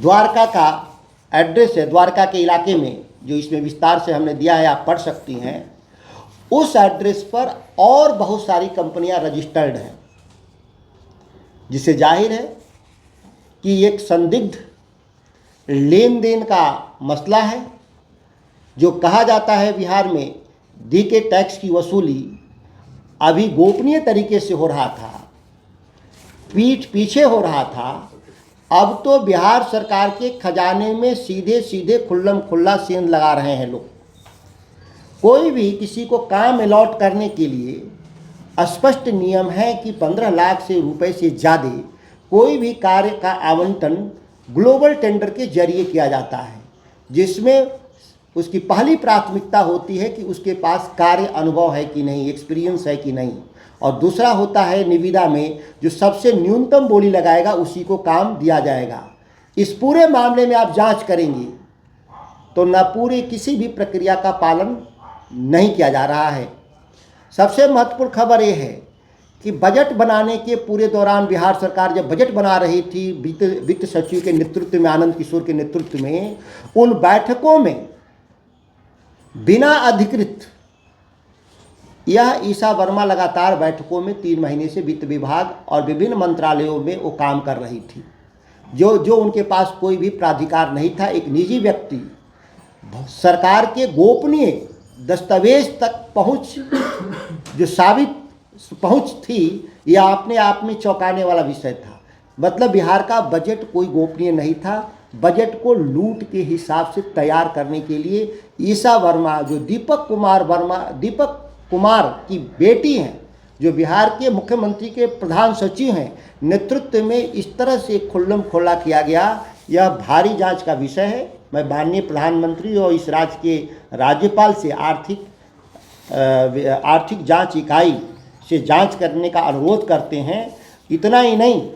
द्वारका का एड्रेस है, द्वारका के इलाके में जो इसमें विस्तार से हमने दिया है, आप पढ़ सकती हैं। उस एड्रेस पर और बहुत सारी कंपनियां रजिस्टर्ड हैं, जिससे जाहिर है कि एक संदिग्ध लेन देन का मसला है। जो कहा जाता है बिहार में दी के टैक्स की वसूली अभी गोपनीय तरीके से हो रहा था, पीठ पीछे हो रहा था, अब तो बिहार सरकार के खजाने में सीधे सीधे खुल्लम खुल्ला सेंध लगा रहे हैं लोग। कोई भी किसी को काम अलॉट करने के लिए स्पष्ट नियम है कि 15 लाख से रुपए से ज़्यादा कोई भी कार्य का आवंटन ग्लोबल टेंडर के जरिए किया जाता है, जिसमें उसकी पहली प्राथमिकता होती है कि उसके पास कार्य अनुभव है कि नहीं, एक्सपीरियंस है कि नहीं, और दूसरा होता है निविदा में जो सबसे न्यूनतम बोली लगाएगा उसी को काम दिया जाएगा। इस पूरे मामले में आप जांच करेंगे तो न पूरी किसी भी प्रक्रिया का पालन नहीं किया जा रहा है। सबसे महत्वपूर्ण खबर यह है कि बजट बनाने के पूरे दौरान बिहार सरकार जब बजट बना रही थी वित्त सचिव के नेतृत्व में, आनंद किशोर के नेतृत्व में, उन बैठकों में बिना अधिकृत यह ईशा वर्मा लगातार बैठकों में 3 महीने से वित्त विभाग और विभिन्न मंत्रालयों में वो काम कर रही थी, जो उनके पास कोई भी प्राधिकार नहीं था। एक निजी व्यक्ति सरकार के गोपनीय दस्तावेज तक पहुंच, जो साबित पहुंच थी, यह अपने आप में चौंकाने वाला विषय था। मतलब बिहार का बजट कोई गोपनीय नहीं था। बजट को लूट के हिसाब से तैयार करने के लिए ईशा वर्मा, जो दीपक कुमार की बेटी हैं, जो बिहार के मुख्यमंत्री के प्रधान सचिव हैं, नेतृत्व में इस तरह से खुल्लम खुल्ला किया गया, यह भारी जांच का विषय है। मैं माननीय प्रधानमंत्री और इस राज्य के राज्यपाल से आर्थिक जांच इकाई से जांच करने का अनुरोध करते हैं। इतना ही नहीं,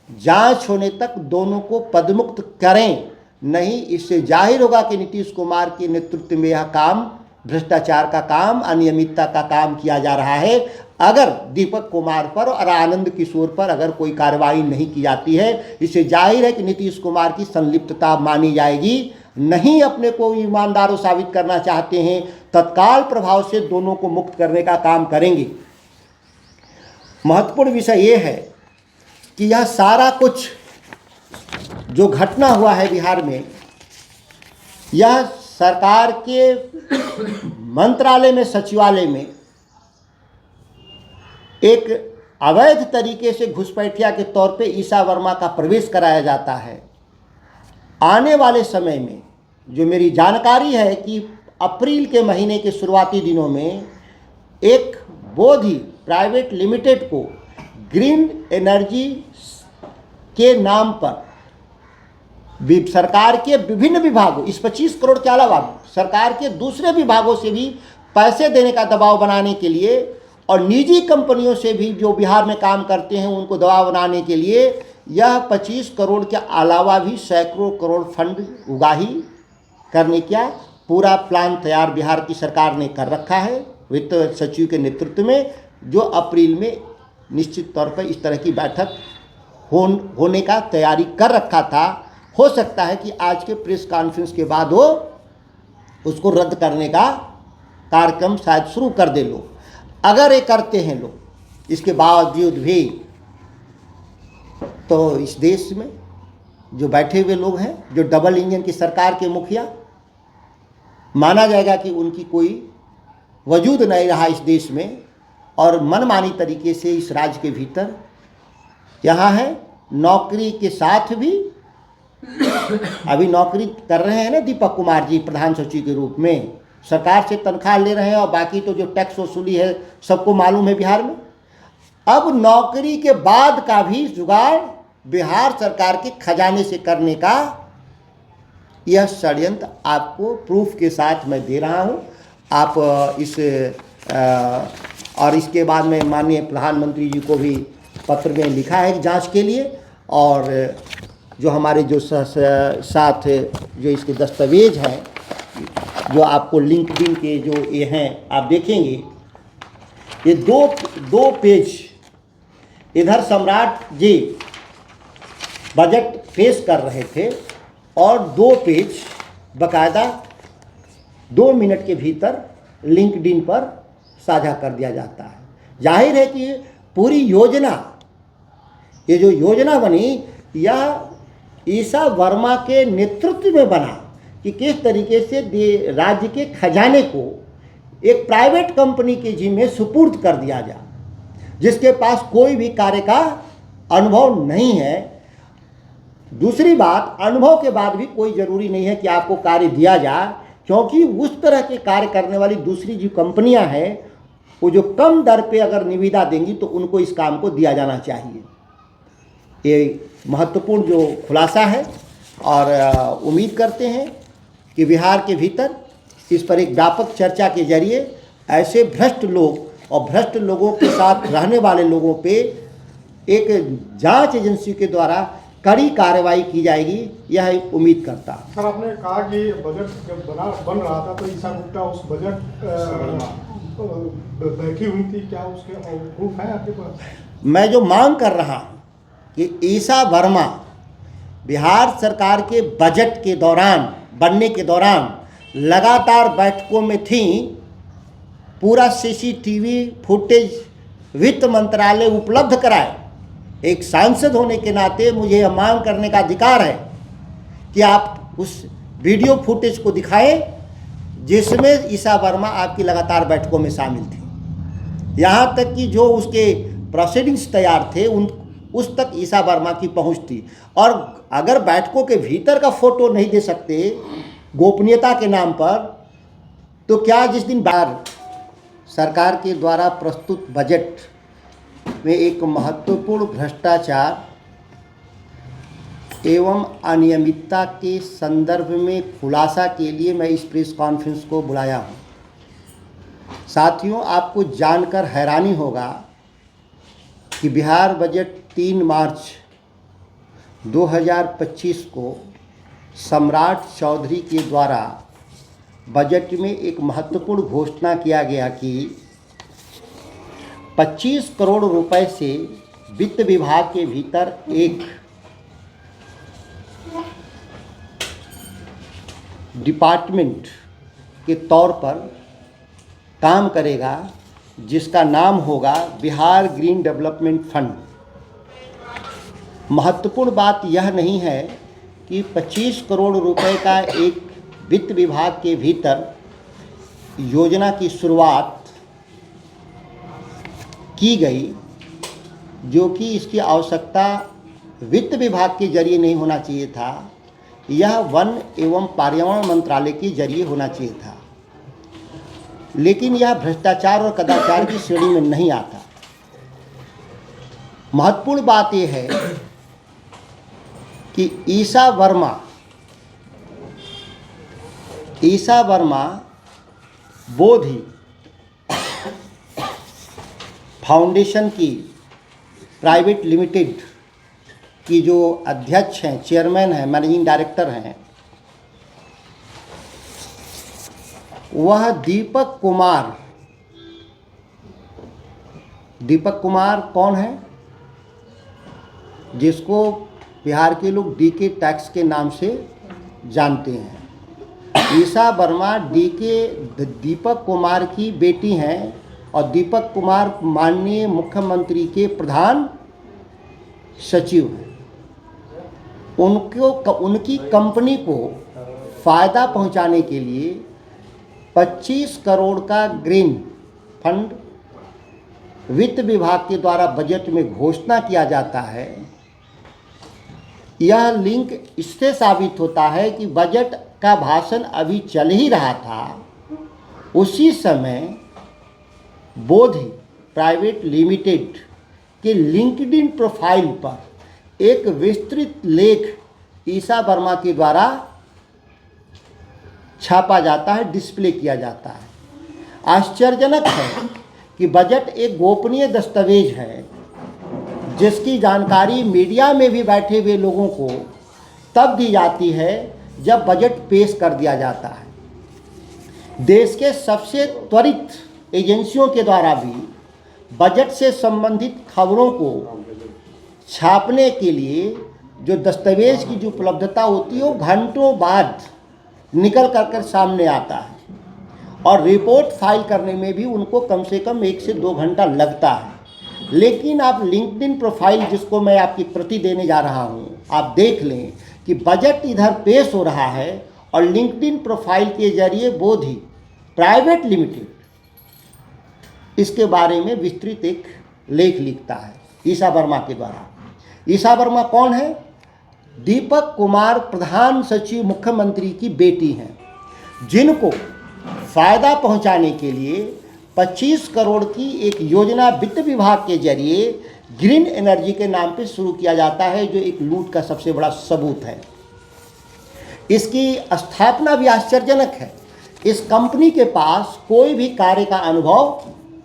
जांच होने तक दोनों को पदमुक्त करें, नहीं इससे जाहिर होगा कि नीतीश कुमार के नेतृत्व में यह काम, भ्रष्टाचार का काम, अनियमितता का काम किया जा रहा है। अगर दीपक कुमार पर और आनंद किशोर पर अगर कोई कार्रवाई नहीं की जाती है, इससे जाहिर है कि नीतीश कुमार की संलिप्तता मानी जाएगी। नहीं अपने को ईमानदार साबित करना चाहते हैं, तत्काल प्रभाव से दोनों को मुक्त करने का काम करेंगे। महत्वपूर्ण विषय ये है कि यह सारा कुछ जो घटना हुआ है बिहार में, यह सरकार के मंत्रालय में, सचिवालय में एक अवैध तरीके से घुसपैठिया के तौर पे ईशा वर्मा का प्रवेश कराया जाता है। आने वाले समय में जो मेरी जानकारी है कि अप्रैल के महीने के शुरुआती दिनों में एक बोधि प्राइवेट लिमिटेड को ग्रीन एनर्जी के नाम पर सरकार के विभिन्न विभागों, इस 25 करोड़ के अलावा सरकार के दूसरे विभागों से भी पैसे देने का दबाव बनाने के लिए, और निजी कंपनियों से भी जो बिहार में काम करते हैं उनको दबाव बनाने के लिए, यह 25 करोड़ के अलावा भी सैकड़ों करोड़ फंड उगाही करने का पूरा प्लान तैयार बिहार की सरकार ने कर रखा है वित्त सचिव के नेतृत्व में, जो अप्रैल में निश्चित तौर पर इस तरह की बैठक होने का तैयारी कर रखा था। हो सकता है कि आज के प्रेस कॉन्फ्रेंस के बाद वो उसको रद्द करने का कार्यक्रम शायद शुरू कर दे लोग। अगर ये करते हैं लोग, इसके बावजूद भी तो इस देश में जो बैठे हुए लोग हैं, जो डबल इंजन की सरकार के मुखिया, माना जाएगा कि उनकी कोई वजूद नहीं रहा इस देश में, और मनमानी तरीके से इस राज्य के भीतर यहाँ है। नौकरी के साथ भी अभी नौकरी कर रहे हैं ना दीपक कुमार जी प्रधान सचिव के रूप में, सरकार से तनख्वाह ले रहे हैं, और बाकी तो जो टैक्स वसूली है सबको मालूम है बिहार में। अब नौकरी के बाद का भी जुगाड़ बिहार सरकार के खजाने से करने का यह षड्यंत्र आपको प्रूफ के साथ मैं दे रहा हूं। आप और इसके बाद में माननीय प्रधानमंत्री जी को भी पत्र में लिखा है जांच के लिए, और जो हमारे जो साथ जो इसके दस्तावेज हैं, जो आपको लिंक्डइन के जो ये हैं आप देखेंगे, ये दो पेज, इधर सम्राट जी बजट पेश कर रहे थे और 2 पेज बाकायदा 2 मिनट के भीतर लिंक्डइन पर साझा कर दिया जाता है। जाहिर है कि पूरी योजना, ये जो योजना बनी, यह ईसा वर्मा के नेतृत्व में बना कि किस तरीके से राज्य के खजाने को एक प्राइवेट कंपनी के जिम्मे सुपुर्द कर दिया जाए, जिसके पास कोई भी कार्य का अनुभव नहीं है। दूसरी बात, अनुभव के बाद भी कोई ज़रूरी नहीं है कि आपको कार्य दिया जाए, क्योंकि उस तरह के कार्य करने वाली दूसरी जो कंपनियां हैं, वो जो कम दर पे अगर निविदा देंगी तो उनको इस काम को दिया जाना चाहिए। ये महत्वपूर्ण जो खुलासा है और उम्मीद करते हैं कि बिहार के भीतर इस पर एक व्यापक चर्चा के जरिए ऐसे भ्रष्ट लोग और भ्रष्ट लोगों के साथ रहने वाले लोगों पे एक जांच एजेंसी के द्वारा कड़ी कार्रवाई की जाएगी, यह उम्मीद करता। सर, आपने कहा कि बजट जब बन रहा था तो ईसा गुप्ता उस बजट बैठी हुई थी, क्या उसके प्रूफ है आपके पास? मैं जो मांग कर रहा हूँ कि ईसा वर्मा बिहार सरकार के बजट के दौरान, बनने के दौरान लगातार बैठकों में थी, पूरा सीसीटीवी फुटेज वित्त मंत्रालय उपलब्ध कराए। एक सांसद होने के नाते मुझे यह मांग करने का अधिकार है कि आप उस वीडियो फुटेज को दिखाएं जिसमें ईसा वर्मा आपकी लगातार बैठकों में शामिल थी। यहाँ तक कि जो उसके प्रोसीडिंग्स तैयार थे उस तक ईसा वर्मा की पहुँच थी। और अगर बैठकों के भीतर का फोटो नहीं दे सकते गोपनीयता के नाम पर, तो क्या जिस दिन बार सरकार के द्वारा प्रस्तुत बजट में एक महत्वपूर्ण भ्रष्टाचार एवं अनियमितता के संदर्भ में खुलासा के लिए मैं इस प्रेस कॉन्फ्रेंस को बुलाया हूँ। साथियों, आपको जानकर हैरानी होगा कि बिहार बजट 3 मार्च 2025 को सम्राट चौधरी के द्वारा बजट में एक महत्वपूर्ण घोषणा किया गया कि 25 करोड़ रुपए से वित्त विभाग के भीतर एक डिपार्टमेंट के तौर पर काम करेगा, जिसका नाम होगा बिहार ग्रीन डेवलपमेंट फंड। महत्वपूर्ण बात यह नहीं है कि 25 करोड़ रुपए का एक वित्त विभाग के भीतर योजना की शुरुआत की गई, जो कि इसकी आवश्यकता वित्त विभाग के जरिए नहीं होना चाहिए था, यह वन एवं पर्यावरण मंत्रालय के जरिए होना चाहिए था। लेकिन यह भ्रष्टाचार और कदाचार की श्रेणी में नहीं आता। महत्वपूर्ण बात यह है कि ईसा वर्मा बोधि फाउंडेशन की प्राइवेट लिमिटेड की जो अध्यक्ष हैं, चेयरमैन हैं, मैनेजिंग डायरेक्टर हैं, वह दीपक कुमार कौन है, जिसको बिहार के लोग डीके टैक्स के नाम से जानते हैं। ईसा वर्मा दीपक कुमार की बेटी हैं और दीपक कुमार माननीय मुख्यमंत्री के प्रधान सचिव हैं। उनकी कंपनी को फ़ायदा पहुंचाने के लिए 25 करोड़ का ग्रीन फंड वित्त विभाग के द्वारा बजट में घोषणा किया जाता है। यह लिंक इससे साबित होता है कि बजट का भाषण अभी चल ही रहा था, उसी समय बोधि प्राइवेट लिमिटेड के लिंक्डइन प्रोफाइल पर एक विस्तृत लेख ईसा वर्मा के द्वारा छापा जाता है, डिस्प्ले किया जाता है। आश्चर्यजनक है कि बजट एक गोपनीय दस्तावेज है, जिसकी जानकारी मीडिया में भी बैठे हुए लोगों को तब दी जाती है जब बजट पेश कर दिया जाता है। देश के सबसे त्वरित एजेंसियों के द्वारा भी बजट से संबंधित खबरों को छापने के लिए जो दस्तावेज की जो उपलब्धता होती है वो घंटों बाद निकल कर सामने आता है, और रिपोर्ट फाइल करने में भी उनको कम से कम 1 से 2 घंटा लगता है। लेकिन आप लिंक्डइन प्रोफाइल, जिसको मैं आपकी प्रति देने जा रहा हूँ, आप देख लें कि बजट इधर पेश हो रहा है और लिंक्डइन प्रोफाइल के जरिए बोधि प्राइवेट लिमिटेड इसके बारे में विस्तृत एक लेख लिखता है ईशा वर्मा के द्वारा। ईशा वर्मा कौन है? दीपक कुमार प्रधान सचिव मुख्यमंत्री की बेटी हैं, जिनको फ़ायदा पहुंचाने के लिए 25 करोड़ की एक योजना वित्त विभाग के जरिए ग्रीन एनर्जी के नाम पे शुरू किया जाता है, जो एक लूट का सबसे बड़ा सबूत है। इसकी स्थापना भी आश्चर्यजनक है। इस कंपनी के पास कोई भी कार्य का अनुभव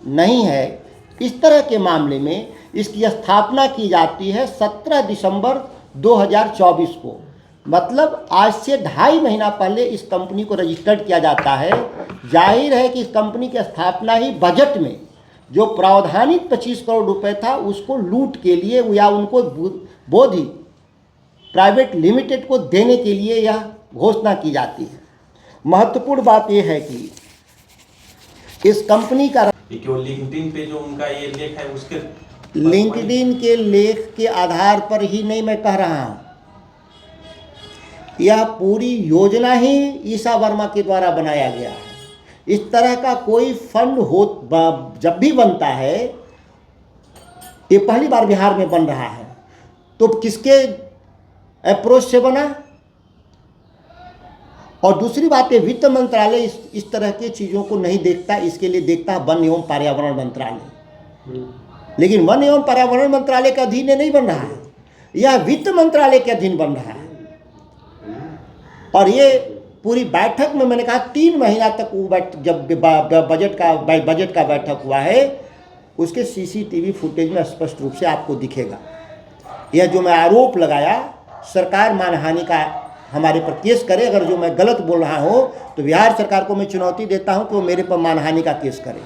नहीं है। इस तरह के मामले में इसकी स्थापना की जाती है 17 दिसंबर 2024 को, मतलब आज से 2.5 महीना पहले इस कंपनी को रजिस्टर्ड किया जाता है। जाहिर है कि इस कंपनी की स्थापना ही बजट में जो प्रावधानित 25 करोड़ रुपए था उसको लूट के लिए या उनको बोधि प्राइवेट लिमिटेड को देने के लिए यह घोषणा की जाती है। महत्वपूर्ण बात यह है कि इस कंपनी का लिंक्डइन पे जो उनका ये लेख है उसके लिंक्डइन के लेख के आधार पर ही नहीं मैं कह रहा हूँ, यह पूरी योजना ही ईशा वर्मा के द्वारा बनाया गया है। इस तरह का कोई फंड हो जब भी बनता है, ये पहली बार बिहार में बन रहा है, तो किसके अप्रोच से बना? और दूसरी बात है, वित्त मंत्रालय इस तरह की चीज़ों को नहीं देखता, इसके लिए देखता है वन एवं पर्यावरण मंत्रालय। लेकिन वन एवं पर्यावरण मंत्रालय के अधीन नहीं बन रहा है, यह वित्त मंत्रालय के अधीन बन रहा है। और ये पूरी बैठक में मैंने कहा 3 महीना तक वो जब बजट का बैठक हुआ है, उसके सीसीटीवी फुटेज में स्पष्ट रूप से आपको दिखेगा। यह जो मैं आरोप लगाया, सरकार मानहानि का हमारे पर केस करे। अगर जो मैं गलत बोल रहा हूँ तो बिहार सरकार को मैं चुनौती देता हूँ कि वो मेरे पर मानहानि का केस करे।